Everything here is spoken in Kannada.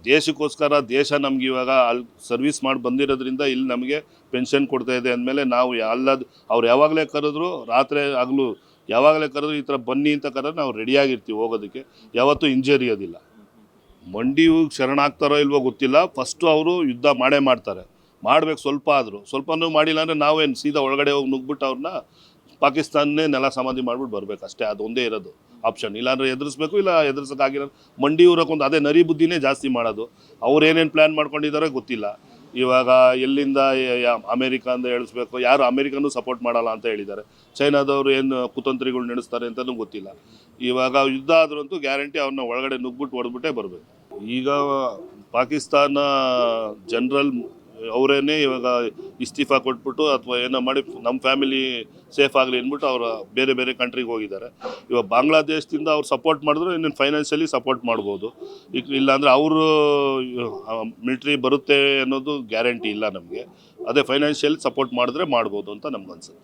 ದೇಶಕ್ಕೋಸ್ಕರ ದೇಶ ನಮ್ಗೆ ಇವಾಗ ಅಲ್ಲಿ ಸರ್ವಿಸ್ ಮಾಡಿ ಬಂದಿರೋದ್ರಿಂದ ಇಲ್ಲಿ ನಮಗೆ ಪೆನ್ಷನ್ ಕೊಡ್ತಾ ಇದೆ ಅಂದಮೇಲೆ ನಾವು ಅವ್ರು ಯಾವಾಗಲೇ ಕರೆದ್ರು ರಾತ್ರಿ ಆಗಲೂ ಯಾವಾಗಲೇ ಕರೆದ್ರು ಈ ಥರ ಬನ್ನಿ ಅಂತ ಕರೆದ್ರೆ ನಾವು ರೆಡಿಯಾಗಿರ್ತೀವಿ ಹೋಗೋದಕ್ಕೆ, ಯಾವತ್ತೂ ಹಿಂಜರಿಯೋದಿಲ್ಲ. ಮಂಡಿಯು ಶರಣಾಗ್ತಾರೋ ಇಲ್ವೋ ಗೊತ್ತಿಲ್ಲ, ಫಸ್ಟು ಅವರು ಯುದ್ಧ ಮಾಡ್ತಾರೆ, ಮಾಡ್ಬೇಕು ಸ್ವಲ್ಪ ಆದರೂ. ಸ್ವಲ್ಪನೂ ಮಾಡಿಲ್ಲ ಅಂದರೆ ನಾವೇನು ಸೀದಾ ಒಳಗಡೆ ಹೋಗಿ ನುಗ್ಬಿಟ್ಟು ಅವ್ರನ್ನ ಪಾಕಿಸ್ತಾನನೇ ನೆಲ ಸಮಾಧಿ ಮಾಡ್ಬಿಟ್ಟು ಬರಬೇಕು ಅಷ್ಟೇ. ಅದೊಂದೇ ಇರೋದು ಆಪ್ಷನ್. ಇಲ್ಲಾಂದರೆ ಎದುರಿಸ್ಬೇಕು, ಇಲ್ಲ ಎದುರಿಸೋಕ್ಕಾಗಿರೋ ಮಂಡಿ ಊರಕ್ಕೊಂದು ಅದೇ ನರಿ ಬುದ್ಧಿನೇ ಜಾಸ್ತಿ ಮಾಡೋದು. ಅವ್ರೇನೇನು ಪ್ಲ್ಯಾನ್ ಮಾಡ್ಕೊಂಡಿದ್ದಾರೋ ಗೊತ್ತಿಲ್ಲ. ಇವಾಗ ಎಲ್ಲಿಂದ ಅಮೇರಿಕಾ ಅಂತ ಹೇಳಿಸ್ಬೇಕು, ಯಾರು ಅಮೇರಿಕನೂ ಸಪೋರ್ಟ್ ಮಾಡಲ್ಲ ಅಂತ ಹೇಳಿದ್ದಾರೆ. ಚೈನಾದವರು ಏನು ಕುತಂತ್ರಿಗಳು ನಡೆಸ್ತಾರೆ ಅಂತಲೂ ಗೊತ್ತಿಲ್ಲ. ಇವಾಗ ಯುದ್ಧ ಆದ್ರಂತೂ ಗ್ಯಾರಂಟಿ ಅವ್ರನ್ನ ಒಳಗಡೆ ನುಗ್ಬಿಟ್ಟು ಹೊಡೆದ್ಬಿಟ್ಟೇ ಬರಬೇಕು. ಈಗ ಪಾಕಿಸ್ತಾನ ಜನರಲ್ ಅವರೇನೆ ಇವಾಗ ಇಸ್ತೀಫಾ ಕೊಟ್ಬಿಟ್ಟು ಅಥವಾ ಏನೋ ಮಾಡಿ ನಮ್ಮ ಫ್ಯಾಮಿಲಿ ಸೇಫ್ ಆಗಲಿ ಅಂದ್ಬಿಟ್ಟು ಅವರು ಬೇರೆ ಬೇರೆ ಕಂಟ್ರಿಗೆ ಹೋಗಿದ್ದಾರೆ. ಇವಾಗ ಬಾಂಗ್ಲಾದೇಶದಿಂದ ಅವ್ರು ಸಪೋರ್ಟ್ ಮಾಡಿದ್ರು ಇನ್ನೇನು ಫೈನಾನ್ಷಿಯಲಿ ಸಪೋರ್ಟ್ ಮಾಡ್ಬೋದು. ಈಗ ಇಲ್ಲಾಂದರೆ ಅವರು ಮಿಲ್ಟ್ರಿ ಬರುತ್ತೆ ಅನ್ನೋದು ಗ್ಯಾರಂಟಿ ಇಲ್ಲ ನಮಗೆ. ಅದೇ ಫೈನಾನ್ಷಿಯಲಿ ಸಪೋರ್ಟ್ ಮಾಡಿದ್ರೆ ಮಾಡ್ಬೋದು ಅಂತ ನಮ್ಗೆ ಅನ್ಸುತ್ತೆ.